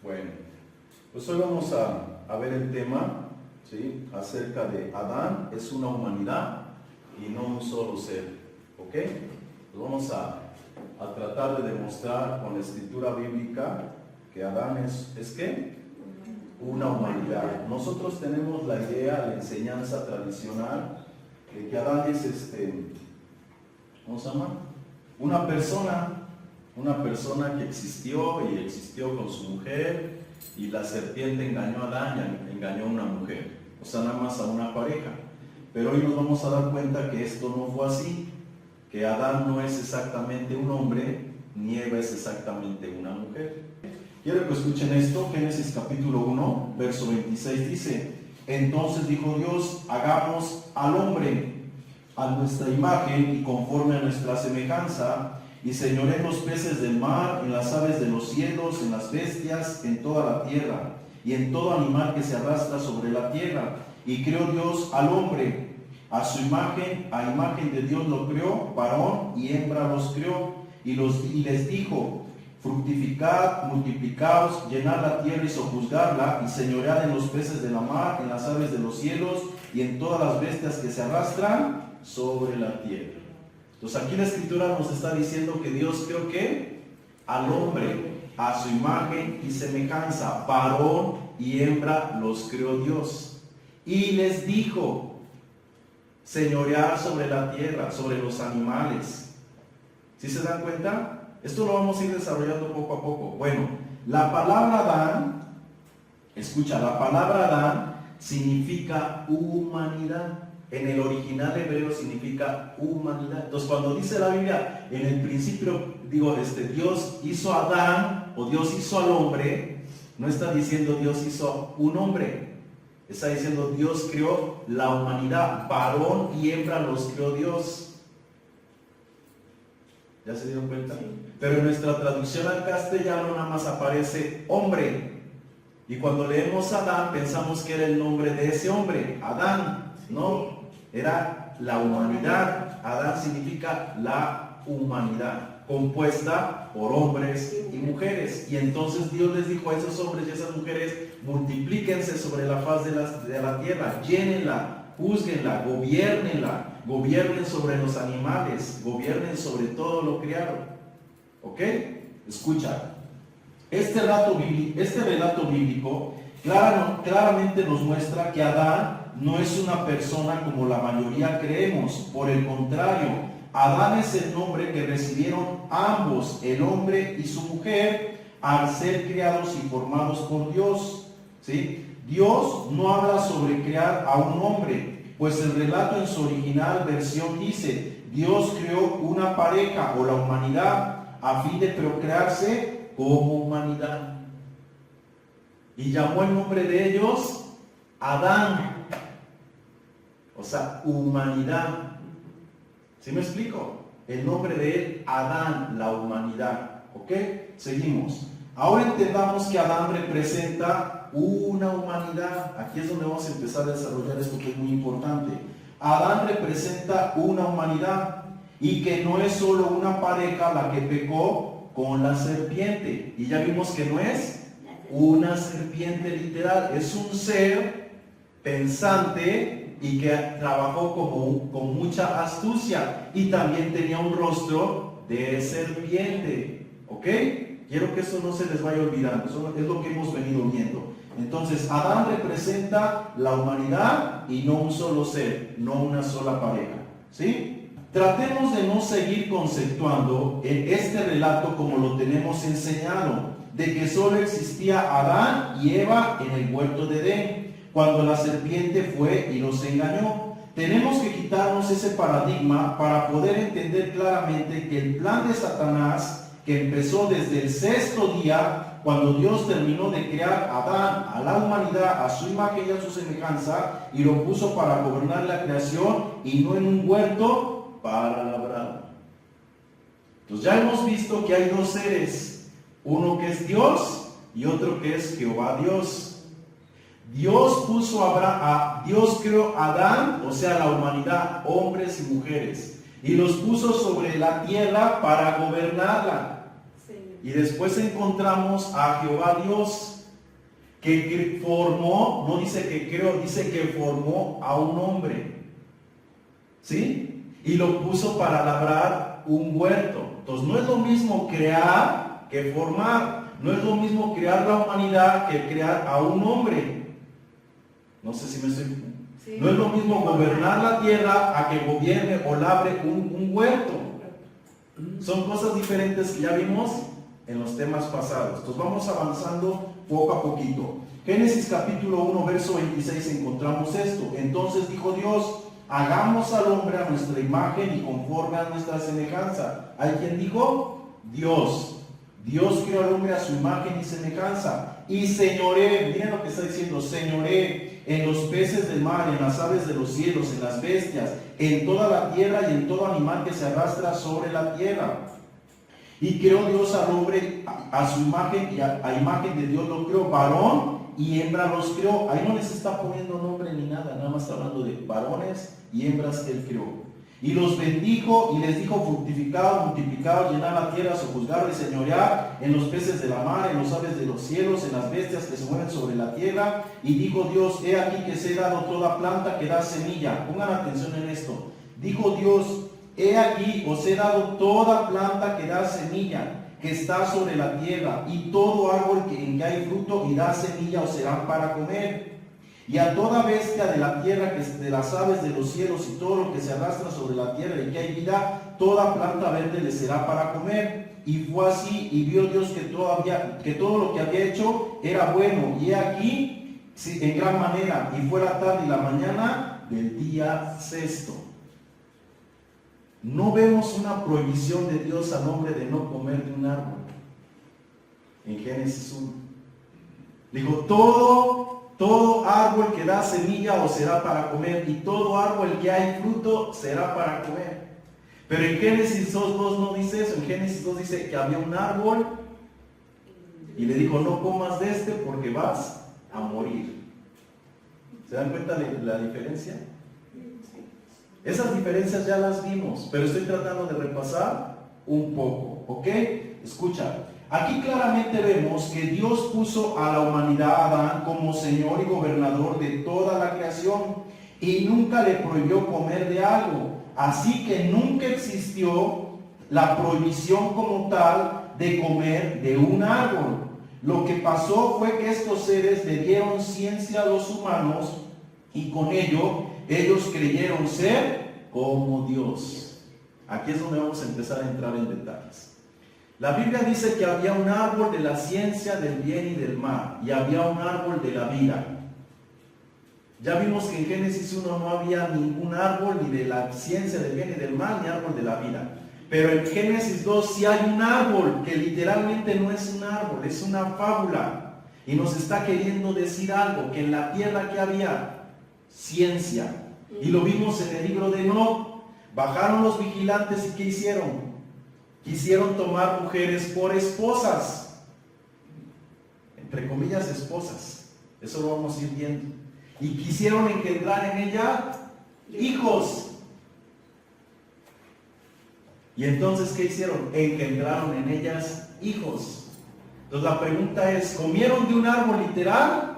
Bueno, pues hoy vamos a ver el tema, ¿sí?, acerca de Adán es una humanidad y no un solo ser, ¿ok? Pues vamos a tratar de demostrar con la escritura bíblica que Adán es ¿qué? Una humanidad. Nosotros tenemos la idea, la enseñanza tradicional de que Adán es ¿cómo se llama? Una persona que existió y existió con su mujer, y la serpiente engañó a Adán y engañó a una mujer, o sea, nada más a una pareja. Pero hoy nos vamos a dar cuenta que esto no fue así, que Adán no es exactamente un hombre, ni Eva es exactamente una mujer. Quiero que escuchen esto. Génesis capítulo 1, verso 26 dice: entonces dijo Dios, hagamos al hombre a nuestra imagen y conforme a nuestra semejanza, y señoree en los peces del mar, en las aves de los cielos, en las bestias, en toda la tierra, y en todo animal que se arrastra sobre la tierra. Y creó Dios al hombre, a su imagen, a imagen de Dios lo creó, varón y hembra los creó, y les dijo: fructificad, multiplicaos, llenad la tierra y sojuzgadla, y señoread en los peces de la mar, en las aves de los cielos, y en todas las bestias que se arrastran sobre la tierra. Entonces aquí la escritura nos está diciendo que Dios creó ¿qué? Al hombre, a su imagen y semejanza, varón y hembra los creó Dios. Y les dijo: señorear sobre la tierra, sobre los animales. ¿Sí se dan cuenta? Esto lo vamos a ir desarrollando poco a poco. Bueno, la palabra Adán, escucha, la palabra Adán significa humanidad. En el original hebreo significa humanidad. Entonces cuando dice la Biblia, en el principio, Dios hizo a Adán, o Dios hizo al hombre, no está diciendo Dios hizo un hombre. Está diciendo Dios creó la humanidad, varón y hembra los creó Dios. ¿Ya se dieron cuenta? Sí. Pero en nuestra traducción al castellano nada más aparece hombre. Y cuando leemos Adán pensamos que era el nombre de ese hombre, Adán. No, era la humanidad. Adán significa la humanidad, compuesta por hombres y mujeres. Y entonces Dios les dijo a esos hombres y a esas mujeres: multiplíquense sobre la faz de la tierra, llénenla, júzguenla, gobiernen sobre los animales, gobiernen sobre todo lo criado. ¿Ok? Escucha, este relato bíblico claramente nos muestra que Adán no es una persona como la mayoría creemos. Por el contrario, Adán es el nombre que recibieron ambos, el hombre y su mujer, al ser creados y formados por Dios. ¿Sí? Dios no habla sobre crear a un hombre, pues el relato en su original versión dice: Dios creó una pareja o la humanidad a fin de procrearse como humanidad. Y llamó el nombre de ellos Adán. O sea, humanidad. ¿Sí me explico? El nombre de él, Adán, la humanidad. ¿Ok? Seguimos. Ahora entendamos que Adán representa una humanidad. Aquí es donde vamos a empezar a desarrollar esto que es muy importante. Adán representa una humanidad, y que no es solo una pareja la que pecó con la serpiente. Y ya vimos que no es una serpiente literal, es un ser pensante y que trabajó con mucha astucia, y también tenía un rostro de serpiente. ¿Ok? Quiero que eso no se les vaya olvidando. Eso es lo que hemos venido viendo. Entonces, Adán representa la humanidad y no un solo ser, no una sola pareja. ¿Sí? Tratemos de no seguir conceptuando en este relato como lo tenemos enseñado, de que solo existía Adán y Eva en el huerto de Edén, cuando la serpiente fue y los engañó. Tenemos que quitarnos ese paradigma para poder entender claramente que el plan de Satanás, que empezó desde el sexto día, cuando Dios terminó de crear a Adán, a la humanidad, a su imagen y a su semejanza, y lo puso para gobernar la creación, y no en un huerto para labrar. Entonces ya hemos visto que hay dos seres, uno que es Dios y otro que es Jehová Dios. Dios creó a Adán, o sea, la humanidad, hombres y mujeres, y los puso sobre la tierra para gobernarla. Y después encontramos a Jehová Dios, que formó, no dice que creó, dice que formó a un hombre, ¿sí? Y lo puso para labrar un huerto. Entonces no es lo mismo crear que formar, no es lo mismo crear la humanidad que crear a un hombre. No sé si me estoy... Sí. No es lo mismo gobernar la tierra a que gobierne o labre un huerto. Son cosas diferentes que ya vimos en los temas pasados. Entonces vamos avanzando poco a poquito. Génesis capítulo 1, verso 26 encontramos esto. Entonces dijo Dios: hagamos al hombre a nuestra imagen y conforme a nuestra semejanza. ¿Hay quien dijo? Dios. Dios creó al hombre a su imagen y semejanza. Y señoré, miren lo que está diciendo, señoré en los peces del mar, en las aves de los cielos, en las bestias, en toda la tierra y en todo animal que se arrastra sobre la tierra. Y creó Dios al hombre a su imagen, y a imagen de Dios lo creó, varón y hembra los creó. Ahí no les está poniendo nombre ni nada, nada más está hablando de varones y hembras que él creó. Y los bendijo y les dijo: fructificad, multiplicad, llenad la tierra, sojuzgad y señoread en los peces de la mar, en los aves de los cielos, en las bestias que se mueven sobre la tierra. Y dijo Dios: he aquí que os he dado toda planta que da semilla. Pongan atención en esto. Dijo Dios: he aquí os he dado toda planta que da semilla, que está sobre la tierra, y todo árbol en que hay fruto y da semilla os serán para comer. Y a toda bestia de la tierra, que es de las aves de los cielos, y todo lo que se arrastra sobre la tierra y que hay vida, toda planta verde le será para comer. Y fue así, y vio Dios que todo lo que había hecho era bueno, y he aquí en gran manera, y fue la tarde y la mañana del día sexto. No vemos una prohibición de Dios al hombre de no comer de un árbol. En Génesis 1 dijo: todo árbol que da semilla os será para comer, y todo árbol que hay fruto será para comer. Pero en Génesis 2 no dice eso. En Génesis 2 dice que había un árbol y le dijo: no comas de este porque vas a morir. ¿Se dan cuenta de la diferencia? Esas diferencias ya las vimos, pero estoy tratando de repasar un poco, ¿ok? Escucha, aquí claramente vemos que Dios puso a la humanidad, a Adán, como Señor y gobernador de toda la creación, y nunca le prohibió comer de algo. Así que nunca existió la prohibición como tal de comer de un árbol. Lo que pasó fue que estos seres le dieron ciencia a los humanos, y con ello ellos creyeron ser como Dios. Aquí es donde vamos a empezar a entrar en detalles. La Biblia dice que había un árbol de la ciencia del bien y del mal, y había un árbol de la vida. Ya vimos que en Génesis 1 no había ningún árbol ni de la ciencia del bien y del mal, ni árbol de la vida. Pero en Génesis 2 sí hay un árbol, que literalmente no es un árbol, es una fábula. Y nos está queriendo decir algo, que en la tierra que había ciencia. Y lo vimos en el libro de Enoc. Bajaron los vigilantes y ¿qué hicieron? Quisieron tomar mujeres por esposas, entre comillas esposas, eso lo vamos a ir viendo, y quisieron engendrar en ella hijos. Y entonces ¿qué hicieron? Engendraron en ellas hijos. Entonces la pregunta es: ¿comieron de un árbol literal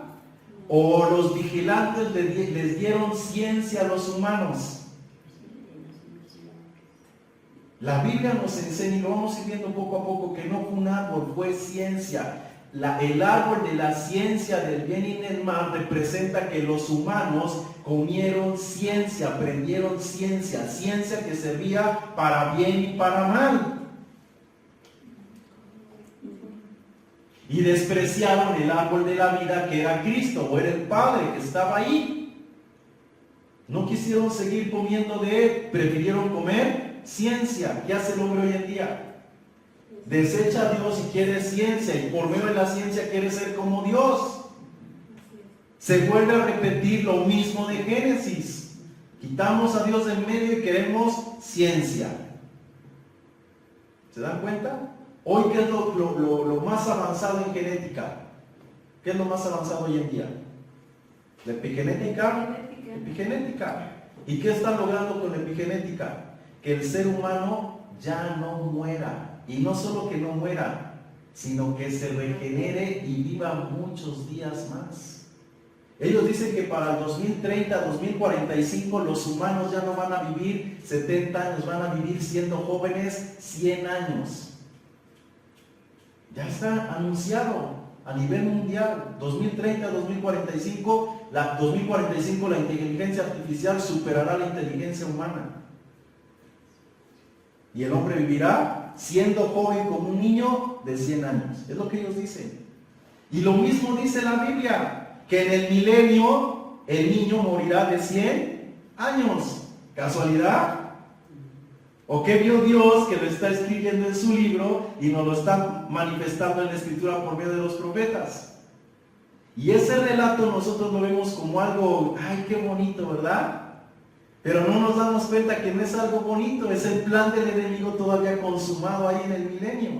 o los vigilantes les dieron ciencia a los humanos? La Biblia nos enseña, y lo vamos a ir viendo poco a poco, que no fue un árbol, fue ciencia. El árbol de la ciencia del bien y del mal representa que los humanos comieron ciencia, aprendieron ciencia, ciencia que servía para bien y para mal. Y despreciaron el árbol de la vida, que era Cristo, o era el Padre que estaba ahí. No quisieron seguir comiendo de él, prefirieron comer ciencia. ¿Qué hace el hombre hoy en día? Desecha a Dios y quiere ciencia, y por medio de la ciencia quiere ser como Dios. Se vuelve a repetir lo mismo de Génesis. Quitamos a Dios de en medio y queremos ciencia. ¿Se dan cuenta? Hoy, ¿qué es lo más avanzado en genética? ¿Qué es lo más avanzado hoy en día? ¿La epigenética? Epigenética. ¿Y qué están logrando con la epigenética? Que el ser humano ya no muera. Y no solo que no muera, sino que se regenere y viva muchos días más. Ellos dicen que para el 2030, 2045, los humanos ya no van a vivir 70 años, van a vivir siendo jóvenes 100 años. Ya está anunciado a nivel mundial, 2030, 2045, 2045 la inteligencia artificial superará la inteligencia humana. Y el hombre vivirá siendo joven como un niño de 100 años. Es lo que ellos dicen. Y lo mismo dice la Biblia, que en el milenio el niño morirá de 100 años. ¿Casualidad? ¿O qué vio Dios que lo está escribiendo en su libro y nos lo está manifestando en la Escritura por medio de los profetas? Y ese relato nosotros lo vemos como algo, ¡ay, qué bonito!, ¿verdad? Pero no nos damos cuenta que no es algo bonito, es el plan del enemigo todavía consumado ahí en el milenio.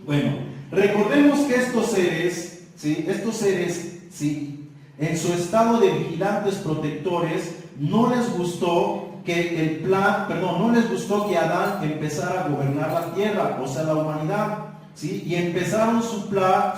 Bueno, recordemos que estos seres, en su estado de vigilantes protectores, no les gustó que no les gustó que Adán empezara a gobernar la tierra, o sea, la humanidad, ¿sí? Y empezaron su plan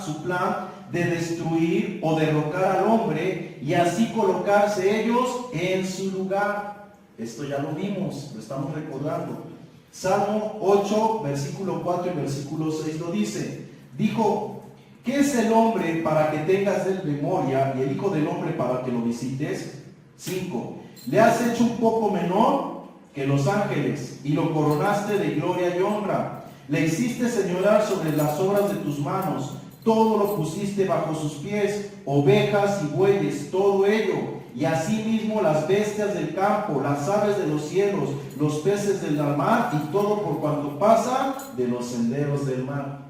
de destruir o derrocar al hombre y así colocarse ellos en su lugar. Esto ya lo vimos, lo estamos recordando. Salmo 8, versículo 4 y versículo 6 lo dice. Dijo: ¿qué es el hombre para que tengas de memoria y el hijo del hombre para que lo visites? 5. Le has hecho un poco menor que los ángeles y lo coronaste de gloria y honra. Le hiciste señorar sobre las obras de tus manos. Todo lo pusiste bajo sus pies, ovejas y bueyes, todo ello, y asimismo las bestias del campo, las aves de los cielos, los peces del mar y todo por cuanto pasa de los senderos del mar.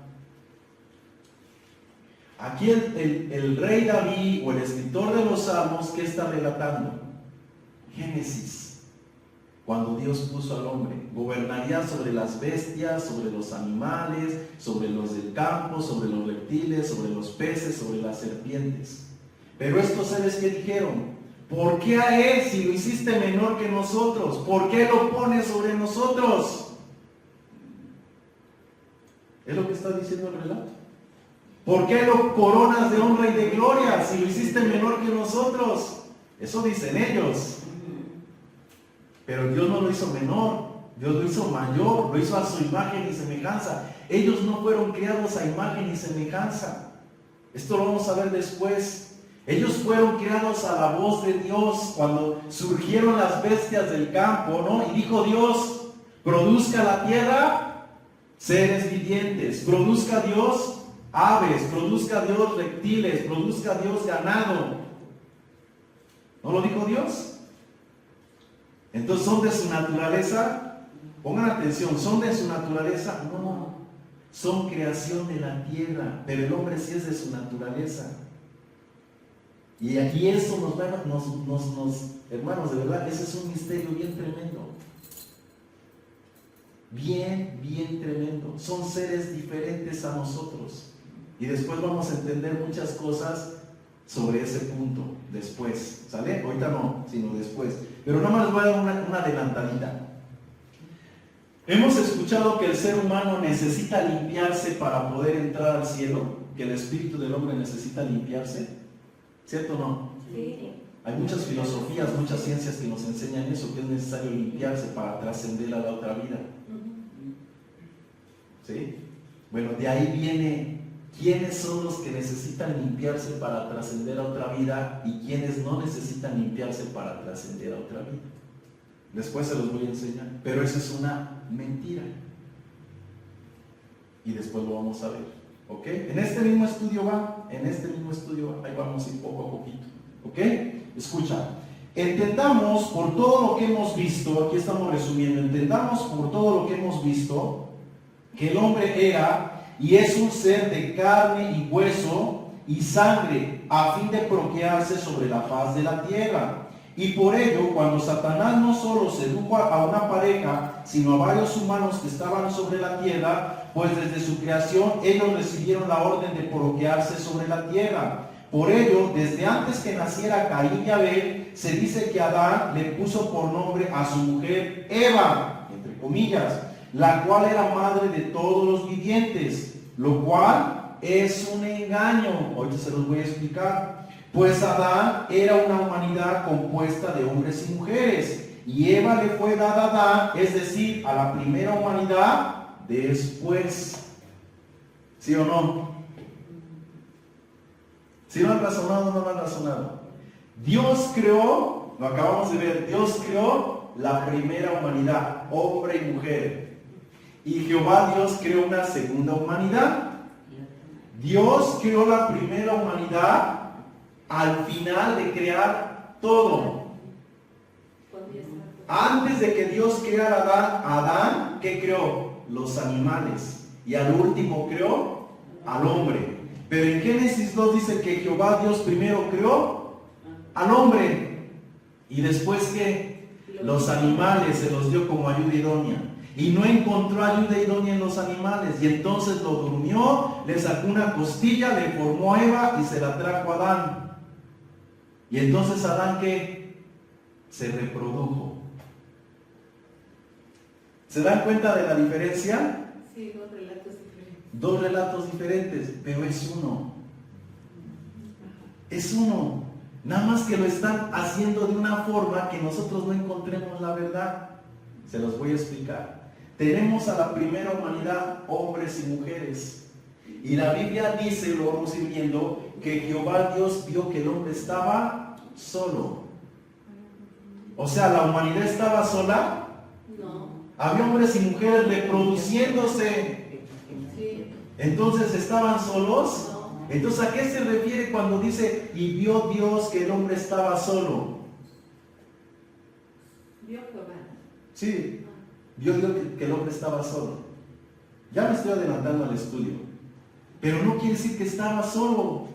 Aquí el rey David o el escritor de los Salmos, ¿qué está relatando? Génesis, cuando Dios puso al hombre, gobernaría sobre las bestias, sobre los animales, sobre los del campo, sobre los reptiles, sobre los peces, sobre las serpientes. Pero estos seres que dijeron: ¿por qué a él si lo hiciste menor que nosotros? ¿Por qué lo pones sobre nosotros? Es lo que está diciendo el relato. ¿Por qué lo coronas de honra y de gloria si lo hiciste menor que nosotros? Eso dicen ellos. Pero Dios no lo hizo menor, Dios lo hizo mayor, lo hizo a su imagen y semejanza. Ellos no fueron creados a imagen y semejanza. Esto lo vamos a ver después. Ellos fueron creados a la voz de Dios cuando surgieron las bestias del campo, ¿no? Y dijo Dios: produzca la tierra seres vivientes, produzca Dios aves, produzca Dios reptiles, produzca Dios ganado. ¿No lo dijo Dios? Entonces, ¿son de su naturaleza? Pongan atención, ¿son de su naturaleza? No, son creación de la tierra, pero el hombre sí es de su naturaleza. Y aquí eso hermanos, de verdad, ese es un misterio bien tremendo. Bien tremendo. Son seres diferentes a nosotros. Y después vamos a entender muchas cosas sobre ese punto después, ¿sale? Ahorita no, sino después. Pero nada más les voy a dar una adelantadita. Hemos escuchado que el ser humano necesita limpiarse para poder entrar al cielo, que el espíritu del hombre necesita limpiarse, ¿cierto o no? Sí. Hay muchas filosofías, muchas ciencias que nos enseñan eso, que es necesario limpiarse para trascender a la otra vida. ¿Sí? Bueno, de ahí viene quiénes son los que necesitan limpiarse para trascender a otra vida y quiénes no necesitan limpiarse para trascender a otra vida. Después se los voy a enseñar, pero eso es una mentira. Y después lo vamos a ver, ¿ok? En este mismo estudio va, ahí vamos a ir poco a poquito, ¿ok? Escucha, entendamos por todo lo que hemos visto, aquí estamos resumiendo, entendamos por todo lo que hemos visto, que el hombre era y es un ser de carne y hueso y sangre, a fin de procrearse sobre la faz de la tierra. Y por ello, cuando Satanás no solo sedujo a una pareja, sino a varios humanos que estaban sobre la tierra, pues desde su creación ellos recibieron la orden de procrearse sobre la tierra. Por ello, desde antes que naciera Caín y Abel, se dice que Adán le puso por nombre a su mujer Eva, entre comillas, la cual era madre de todos los vivientes. lo cual es un engaño. Ahorita se los voy a explicar. Pues Adán era una humanidad compuesta de hombres y mujeres, y Eva le fue dada a Adán, es decir, a la primera humanidad después. ¿Sí o no? ¿Sí lo han razonado o no lo han razonado? Dios creó, lo acabamos de ver, Dios creó la primera humanidad, hombre y mujer. Y Jehová Dios creó una segunda humanidad. Dios creó la primera humanidad al final de crear todo. Antes de que Dios creara a Adán, ¿qué creó? Los animales. Y al último creó al hombre. Pero en Génesis 2 dice que Jehová Dios primero creó al hombre. Y después que los animales se los dio como ayuda idónea. Y no encontró ayuda idónea en los animales. Y entonces lo durmió, le sacó una costilla, le formó a Eva y se la trajo a Adán. Y entonces Adán, ¿qué? Se reprodujo. ¿Se dan cuenta de la diferencia? Sí, dos relatos diferentes. Dos relatos diferentes, pero es uno. Es uno. Nada más que lo están haciendo de una forma que nosotros no encontremos la verdad. Se los voy a explicar. Tenemos a la primera humanidad, hombres y mujeres. Y la Biblia dice, lo vamos a ir viendo, que Jehová Dios vio que el hombre estaba solo. O sea, ¿la humanidad estaba sola? No. Había hombres y mujeres reproduciéndose. Sí. Entonces, ¿estaban solos? No. Entonces, ¿a qué se refiere cuando dice, y vio Dios que el hombre estaba solo? Vio Jehová. Sí, vio Dios que el hombre estaba solo. Ya me estoy adelantando al estudio. Pero no quiere decir que estaba solo.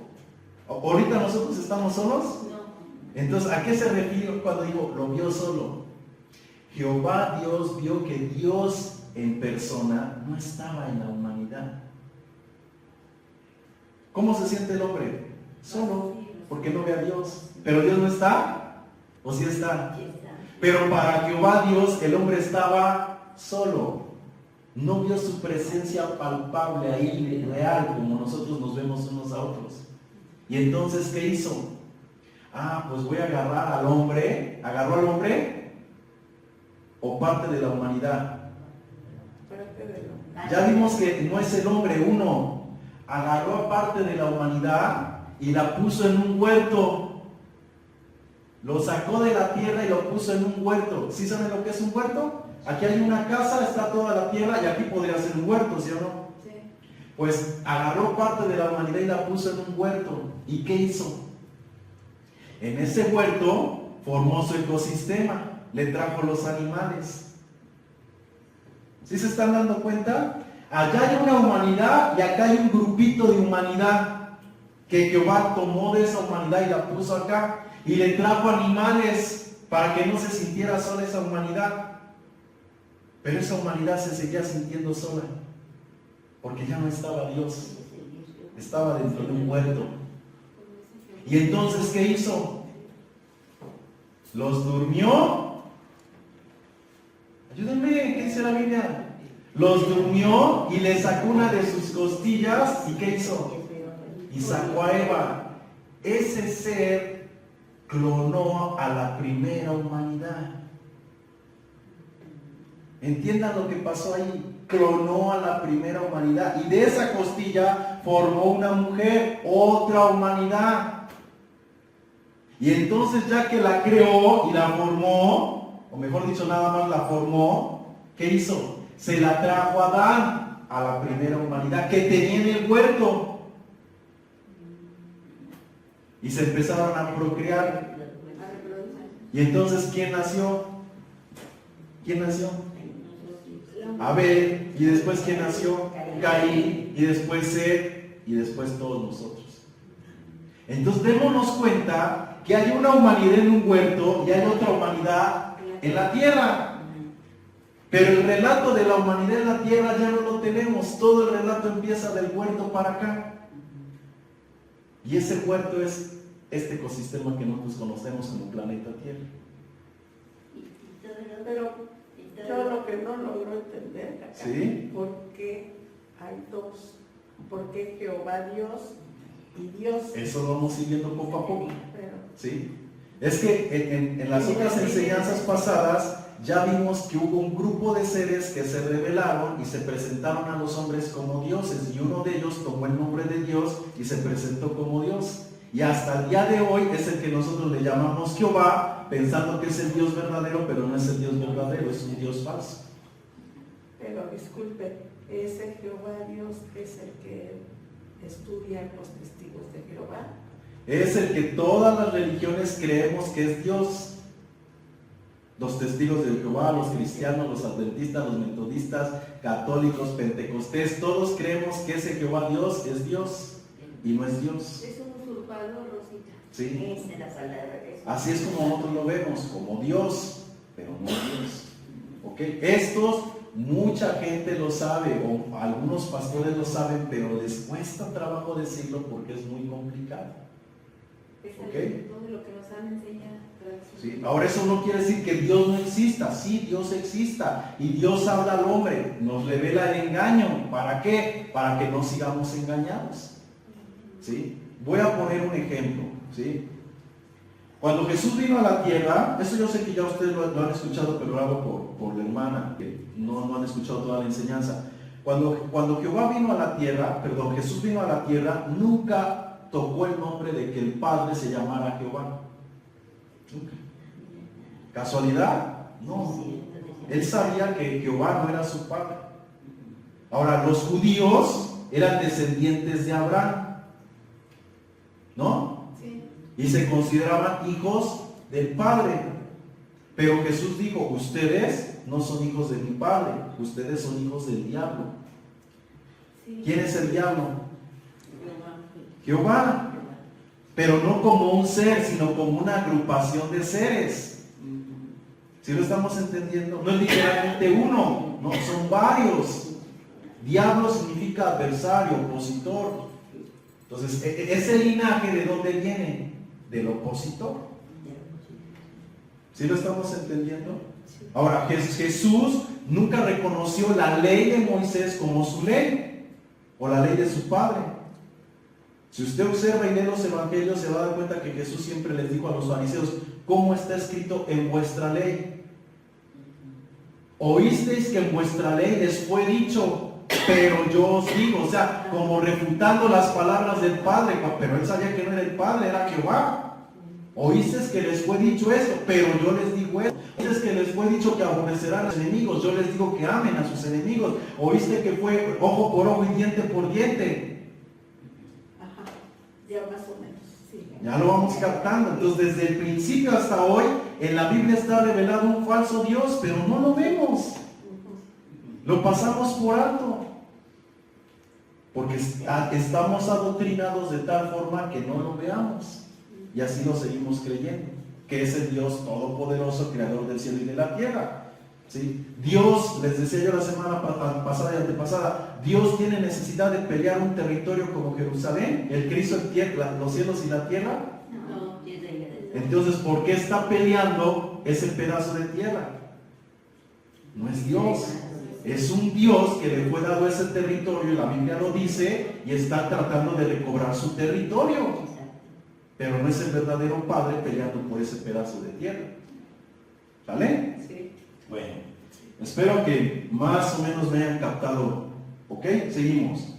¿Ahorita nosotros estamos solos? No. Entonces, ¿a qué se refiere cuando digo, lo vio solo? Jehová Dios vio que Dios en persona no estaba en la humanidad. ¿Cómo se siente el hombre? Solo, porque no ve a Dios. ¿Pero Dios no está? ¿O sí está? Pero para Jehová Dios el hombre estaba solo. No vio su presencia palpable ahí, real, como nosotros nos vemos unos a otros. Y entonces, ¿qué hizo? Pues voy a agarrar al hombre. ¿Agarró al hombre? ¿O parte de la humanidad? Ya vimos que no es el hombre uno. Agarró a parte de la humanidad y la puso en un huerto. Lo sacó de la tierra y lo puso en un huerto. ¿Sí saben lo que es un huerto? Aquí hay una casa, está toda la tierra y aquí podría ser un huerto, ¿sí o no? Sí. Pues agarró parte de la humanidad y la puso en un huerto. ¿Y qué hizo? En ese huerto formó su ecosistema, le trajo los animales. ¿Sí se están dando cuenta? Allá hay una humanidad y acá hay un grupito de humanidad que Jehová tomó de esa humanidad y la puso acá y le trajo animales para que no se sintiera sola esa humanidad. Pero esa humanidad se seguía sintiendo sola porque ya no estaba Dios, estaba dentro de un huerto. Y entonces, ¿qué hizo? Los durmió. Ayúdenme, ¿qué dice la Biblia? Los durmió y le sacó una de sus costillas. ¿Y qué hizo? Y sacó a Eva. Ese ser clonó a la primera humanidad. Entiendan lo que pasó ahí. Clonó a la primera humanidad. Y de esa costilla formó una mujer, otra humanidad. Y entonces, ya que la creó y la formó, o mejor dicho, nada más la formó, ¿qué hizo? Se la trajo a Adán, a la primera humanidad que tenía en el huerto. Y se empezaron a procrear. Y entonces, ¿quién nació? ¿Quién nació? Abel. Y después, ¿quién nació? Caín. Y después Seth. Y después todos nosotros. Entonces, démonos cuenta que hay una humanidad en un huerto y hay otra humanidad en la tierra. Pero el relato de la humanidad en la tierra ya no lo tenemos. Todo el relato empieza del huerto para acá. Y ese huerto es este ecosistema que nosotros conocemos como planeta Tierra. Pero yo lo que no logro entender acá, ¿Sí? porque hay dos ¿Por qué Jehová Dios y Dios? Eso lo vamos a ir viendo poco a poco. Pero, ¿Sí? Es que en las otras enseñanzas pasadas ya vimos que hubo un grupo de seres que se rebelaron y se presentaron a los hombres como dioses, y uno de ellos tomó el nombre de Dios y se presentó como Dios. Y hasta el día de hoy es el que nosotros le llamamos Jehová, pensando que es el Dios verdadero, pero no es el Dios verdadero, es un Dios falso. pero disculpe, ese Jehová Dios es el que estudia los testigos de Jehová. Es el que todas las religiones creemos que es Dios. Los testigos de Jehová, los cristianos, los adventistas, los metodistas, católicos, pentecostés, todos creemos que ese Jehová Dios es Dios y no es Dios. Es un usurpador, Rosita. ¿Sí? Esa es la palabra de Dios. Así es como nosotros lo vemos, como Dios, pero no Dios. ¿Ok? Estos, mucha gente lo sabe, o algunos pastores lo saben, pero les cuesta trabajo decirlo porque es muy complicado. Es Ok. todo lo que nos han enseñado. ¿Sí? Ahora eso no quiere decir que Dios no exista. Sí, Dios exista y Dios habla al hombre, nos revela el engaño. ¿Para qué? Para que no sigamos engañados. ¿Sí? Voy a poner un ejemplo. ¿Sí? Cuando Jesús vino a la tierra, eso yo sé que ya ustedes lo han escuchado, pero lo hago por la hermana, que no han escuchado toda la enseñanza. Cuando Jehová vino a la tierra, perdón, Jesús vino a la tierra, nunca tocó el nombre de que el Padre se llamara Jehová. Nunca. ¿Casualidad? No. Él sabía que Jehová no era su padre. Ahora, los judíos eran descendientes de Abraham, ¿no? Sí. Y se consideraban hijos del Padre. Pero Jesús dijo, ustedes no son hijos de mi Padre, ustedes son hijos del diablo. Sí. ¿Quién es el diablo? Jehová. Pero no como un ser, sino como una agrupación de seres. ¿Sí lo estamos entendiendo? No es literalmente uno, no, son varios. Diablo significa adversario, opositor. Entonces, ese linaje, ¿de dónde viene? Del opositor. ¿Sí lo estamos entendiendo? Ahora, Jesús nunca reconoció la ley de Moisés como su ley, o la ley de su padre. Si usted observa y lee los evangelios, se va a dar cuenta que Jesús siempre les dijo a los fariseos, ¿cómo está escrito en vuestra ley? Oísteis que en vuestra ley les fue dicho, pero yo os digo, o sea, como refutando las palabras del Padre, pero él sabía que no era el Padre, era Jehová. Oísteis que les fue dicho eso, pero yo les digo eso. Oísteis que les fue dicho que aborrecerán a sus enemigos, yo les digo que amen a sus enemigos. Oíste que fue ojo por ojo y diente por diente. Ya más o menos, sí. Ya lo vamos captando. Entonces, desde el principio hasta hoy, en la Biblia está revelado un falso Dios, pero no lo vemos. Lo pasamos por alto. Porque estamos adoctrinados de tal forma que no lo veamos. Y así lo seguimos creyendo, que es el Dios todopoderoso, creador del cielo y de la tierra. ¿Sí? Dios, les decía yo la semana pasada y antepasada, Dios tiene necesidad de pelear un territorio como Jerusalén, el que hizo los cielos y la tierra. No, Entonces, ¿por qué está peleando ese pedazo de tierra? No es Dios, es un Dios que le fue dado ese territorio, la Biblia lo dice, y está tratando de recobrar su territorio, pero no es el verdadero Padre peleando por ese pedazo de tierra. ¿Vale? Sí. Bueno, espero que más o menos me hayan captado. ¿Ok? Seguimos.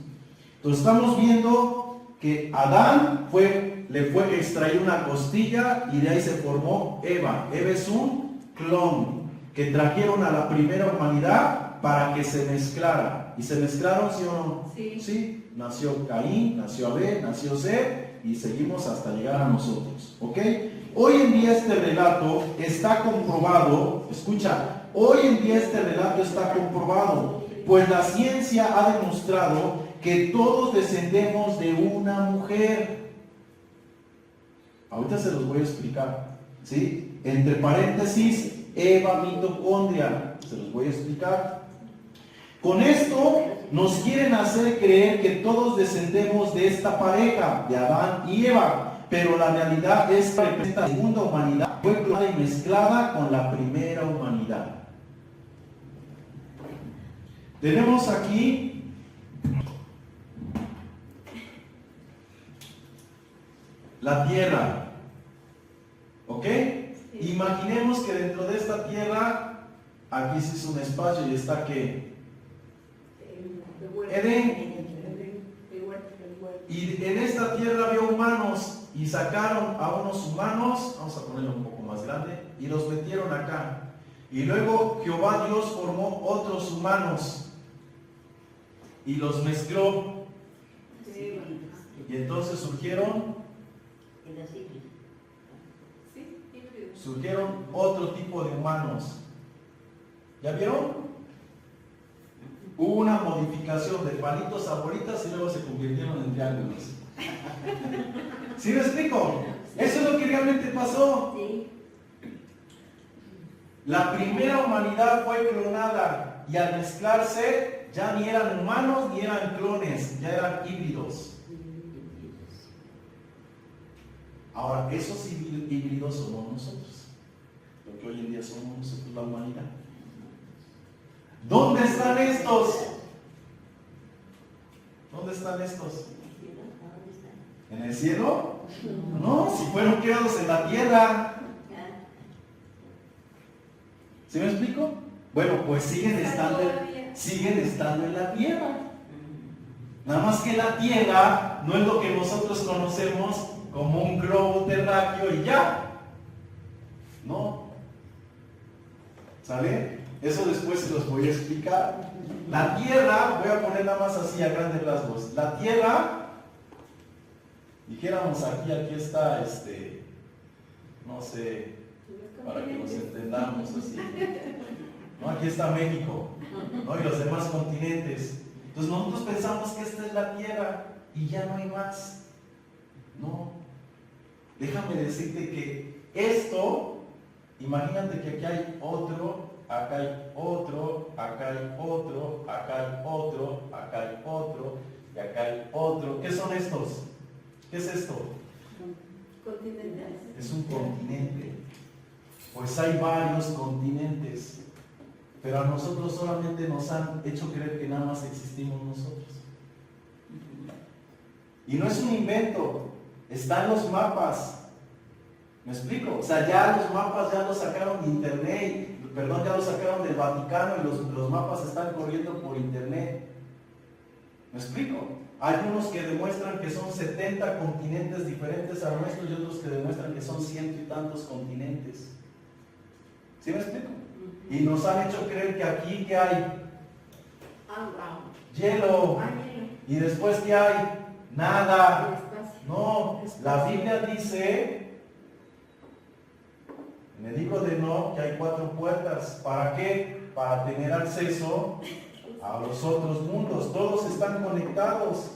Entonces estamos viendo que Adán le fue extraída una costilla y de ahí se formó Eva. Eva es un clon que trajeron a la primera humanidad para que se mezclara. ¿Y se mezclaron, sí o no? Sí. Sí. Nació Caín, nació Abel, nació Seth y seguimos hasta llegar a nosotros. ¿Ok? Hoy en día este relato está comprobado, escucha, hoy en día este relato está comprobado, pues la ciencia ha demostrado que todos descendemos de una mujer. Ahorita se los voy a explicar, ¿sí? Entre paréntesis, Eva mitocondria, se los voy a explicar. Con esto nos quieren hacer creer que todos descendemos de esta pareja, de Adán y Eva. Pero la realidad es que esta segunda humanidad fue clonada y mezclada con la primera humanidad. Tenemos aquí la tierra. ¿Ok? Sí. Imaginemos que dentro de esta tierra, aquí se hizo un espacio y está que Edén. Y en esta tierra había humanos y sacaron a unos humanos, vamos a ponerlo un poco más grande, y los metieron acá. Y luego Jehová Dios formó otros humanos y los mezcló. Y entonces surgieron otro tipo de humanos. ¿Ya vieron? Hubo una modificación de palitos a bolitas y luego se convirtieron en triángulos. ¿Sí me explico? Eso es lo que realmente pasó. La primera humanidad fue clonada y al mezclarse ya ni eran humanos ni eran clones, ya eran híbridos. Ahora, esos híbridos somos nosotros, lo que hoy en día somos nosotros, la humanidad. ¿Dónde están estos? ¿Dónde están estos? ¿En el cielo? No, si fueron creados en la tierra. ¿Sí me explico? Bueno, pues siguen estando en la tierra. Nada más que la tierra no es lo que nosotros conocemos como un globo terráqueo y ya. No. ¿Sale? Eso después se los voy a explicar. La tierra, voy a poner nada más así a grandes rasgos. La tierra, dijéramos aquí está no sé, para que nos entendamos así. ¿No? Aquí está México, ¿no? Y los demás continentes. Entonces nosotros pensamos que esta es la tierra y ya no hay más. No. Déjame decirte que esto, imagínate que aquí hay otro, acá hay otro, acá hay otro, acá hay otro, acá hay otro, y acá hay otro. ¿Qué son estos? ¿Qué es esto? Continentes. Es un continente. Pues hay varios continentes, pero a nosotros solamente nos han hecho creer que nada más existimos nosotros. Y no es un invento, está en los mapas. ¿Me explico? O sea, ya los mapas ya los sacaron de internet, ya los sacaron del Vaticano y los mapas están corriendo por internet. ¿Me explico? Hay unos que demuestran que son 70 continentes diferentes a nuestros y otros que demuestran que son 100 y tantos continentes. ¿Sí me explico? Y nos han hecho creer que aquí, ¿qué hay? Hielo. Y después, ¿qué hay? Nada. No, la Biblia dice en el libro de Enoc que hay 4 puertas. ¿Para qué? Para tener acceso a los otros mundos. Todos están conectados.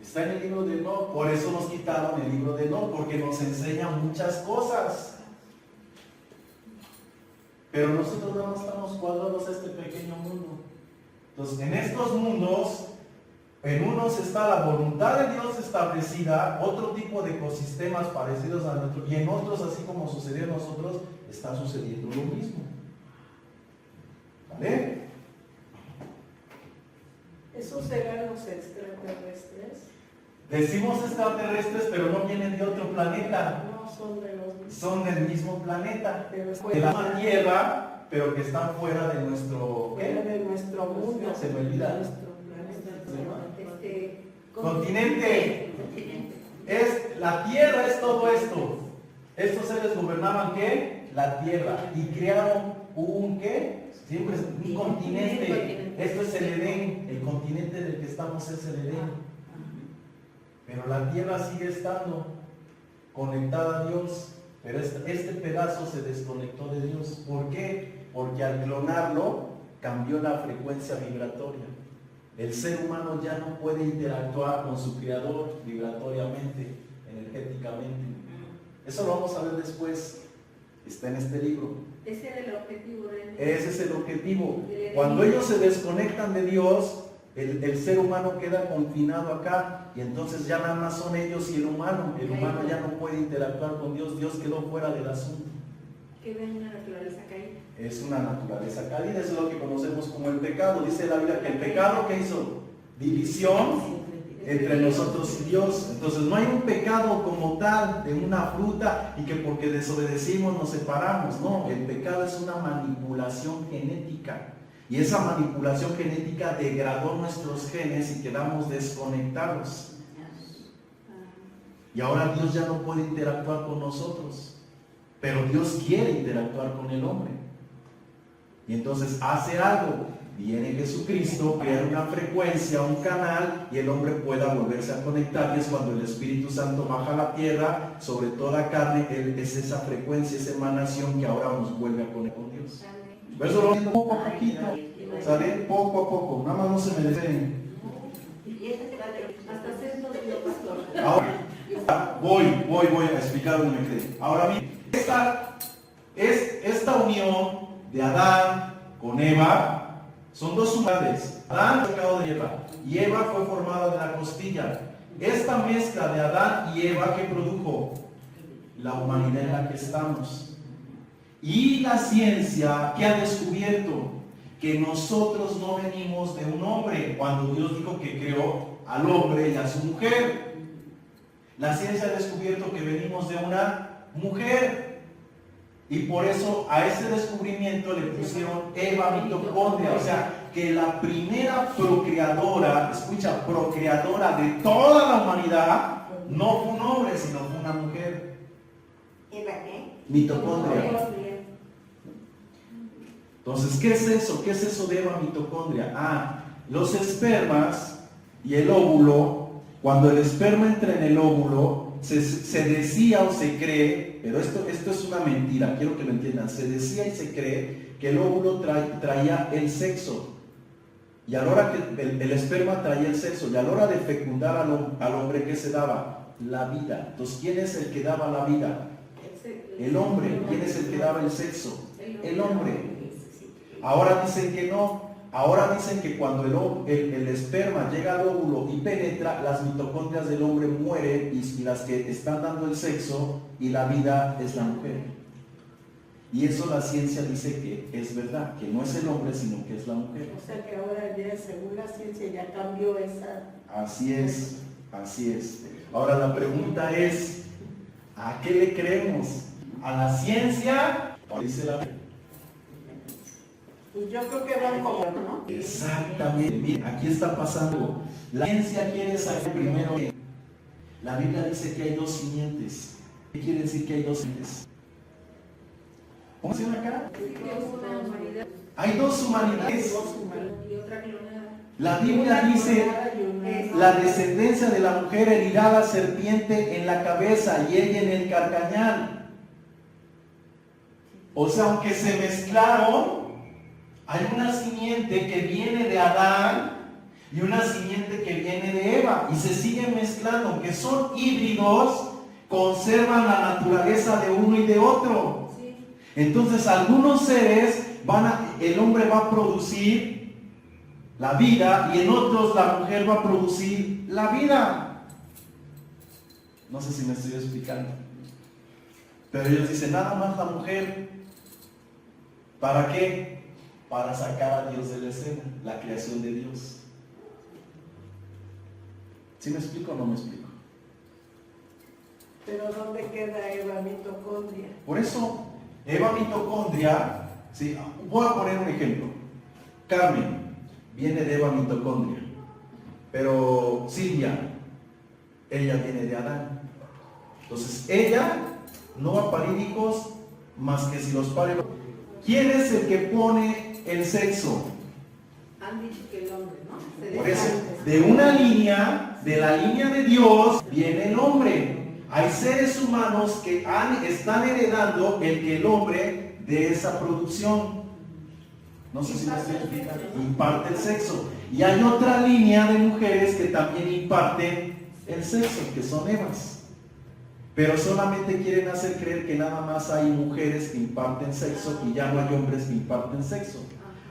Está en el libro de Enoc. Por eso nos quitaron el libro de Enoc, porque nos enseña muchas cosas. Pero nosotros nada más estamos cuadrados a este pequeño mundo. Entonces, en estos mundos, en unos está la voluntad de Dios establecida, otro tipo de ecosistemas parecidos a nuestro, y en otros, así como sucedió en nosotros, está sucediendo lo mismo. ¿Vale? ¿Esos serán los extraterrestres? Decimos extraterrestres, pero no vienen de otro planeta. No, son de los mismos. Son del mismo planeta. Pero es De la Tierra, pero que están fuera de nuestro... fuera de nuestro mundo. Se me olvida. Nuestro planeta. Continente. Es, la Tierra es todo esto. Estos seres gobernaban ¿qué? La Tierra. Y crearon un ¿qué? Siempre es un continente. Esto es el Edén. El continente del que estamos es el Edén. Pero la Tierra sigue estando conectada a Dios. Pero este pedazo se desconectó de Dios. ¿Por qué? Porque al clonarlo cambió la frecuencia vibratoria. El ser humano ya no puede interactuar con su creador vibratoriamente, energéticamente. Eso lo vamos a ver después. Está en este libro. Ese era el objetivo de él. Ese es el objetivo. Cuando ellos se desconectan de Dios, el ser humano queda confinado acá y entonces ya nada más son ellos y el humano. El humano ya no puede interactuar con Dios. Dios quedó fuera del asunto. Queda en una naturaleza caída. Es una naturaleza caída, eso es lo que conocemos como el pecado. Dice la Biblia que el pecado, ¿qué hizo? División entre nosotros y Dios. Entonces no hay un pecado como tal de una fruta y que porque desobedecimos nos separamos. No, el pecado es una manipulación genética. Y esa manipulación genética degradó nuestros genes y quedamos desconectados. Y ahora Dios ya no puede interactuar con nosotros. Pero Dios quiere interactuar con el hombre. Y entonces hace algo. Viene Jesucristo, crea una frecuencia, un canal, y el hombre pueda volverse a conectar. Y es cuando el Espíritu Santo baja a la tierra, sobre toda carne, es esa frecuencia, esa emanación que ahora nos vuelve a conectar con Dios. Por eso lo vamos viendo poco a poquito, ¿sale? Poco a poco, nada más no se me deseen. Ahora, voy a explicar dónde me quedé. Ahora bien, esta unión de Adán con Eva son dos humanidades. Adán fue creado de Eva y Eva fue formada de la costilla. Esta mezcla de Adán y Eva, ¿qué produjo? La humanidad en la que estamos. Y la ciencia, ¿qué ha descubierto? Que nosotros no venimos de un hombre, cuando Dios dijo que creó al hombre y a su mujer. La ciencia ha descubierto que venimos de una mujer. Y por eso a ese descubrimiento le pusieron Eva mitocondria. O sea, que la primera procreadora, escucha, procreadora de toda la humanidad, no fue un hombre, sino fue una mujer. ¿Eva qué? Mitocondria. Entonces, ¿qué es eso? ¿Qué es eso de Eva mitocondria? Los espermas y el óvulo, cuando el esperma entra en el óvulo, se decía o se cree, pero esto es una mentira, quiero que lo entiendan, se decía y se cree que el óvulo traía el sexo, y a la hora que el esperma traía el sexo, y a la hora de fecundar al hombre, ¿qué se daba? La vida. Entonces, ¿quién es el que daba la vida? El hombre. ¿Quién es el que daba el sexo? El hombre. Ahora dicen que no. Ahora dicen que cuando el esperma llega al óvulo y penetra, las mitocondrias del hombre mueren y las que están dando el sexo y la vida es la mujer. Y eso la ciencia dice que es verdad, que no es el hombre sino que es la mujer. O sea que ahora ya según la ciencia ya cambió esa... Así es, así es. Ahora la pregunta es, ¿a qué le creemos? ¿A la ciencia? ¿O dice la Biblia? Pues yo creo que van como, ¿no? Exactamente. Mira, aquí está pasando. La ciencia quiere saber primero que la Biblia dice que hay dos simientes. ¿Qué quiere decir que hay dos simientes? ¿Cómo se llama acá? Hay dos humanidades. La Biblia dice, la descendencia de la mujer herirá a la serpiente en la cabeza y ella en el carcañal. O sea, aunque se mezclaron, hay una simiente que viene de Adán y una simiente que viene de Eva y se siguen mezclando, aunque son híbridos, conservan la naturaleza de uno y de otro. Sí. Entonces algunos seres el hombre va a producir la vida y en otros la mujer va a producir la vida. No sé si me estoy explicando. Pero ellos dicen, nada más la mujer. ¿Para qué? Para sacar a Dios de la escena, la creación de Dios. ¿Sí me explico o no me explico? Pero ¿dónde queda Eva mitocondria? Por eso, Eva mitocondria, ¿sí? Voy a poner un ejemplo. Carmen viene de Eva mitocondria, pero Silvia, ella viene de Adán. Entonces, ella no va a parir hijos más que si los pare. ¿Quién es el que pone el sexo? Han dicho que el hombre, ¿no? Por eso, de una línea, de la línea de Dios, viene el hombre. Hay seres humanos que están heredando el hombre de esa producción. No sé si me estoy explicando. Imparte el sexo. Y hay otra línea de mujeres que también imparten el sexo, que son Evas. Pero solamente quieren hacer creer que nada más hay mujeres que imparten sexo y ya no hay hombres que imparten sexo.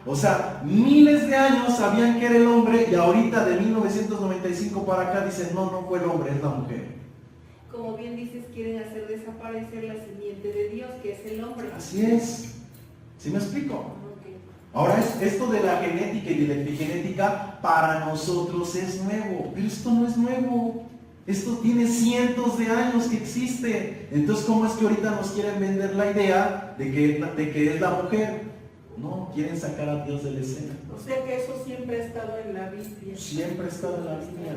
O sea, miles de años sabían que era el hombre y ahorita de 1995 para acá dicen, no fue el hombre, es la mujer. Como bien dices, quieren hacer desaparecer la simiente de Dios, que es el hombre. Así es. ¿Sí me explico? Okay. Ahora, esto de la genética y de la epigenética para nosotros es nuevo, pero esto no es nuevo. Esto tiene cientos de años que existe. Entonces, ¿cómo es que ahorita nos quieren vender la idea de que es la mujer? No, quieren sacar a Dios de la escena. O sea que eso siempre ha estado en la Biblia. Siempre ha estado en la Biblia.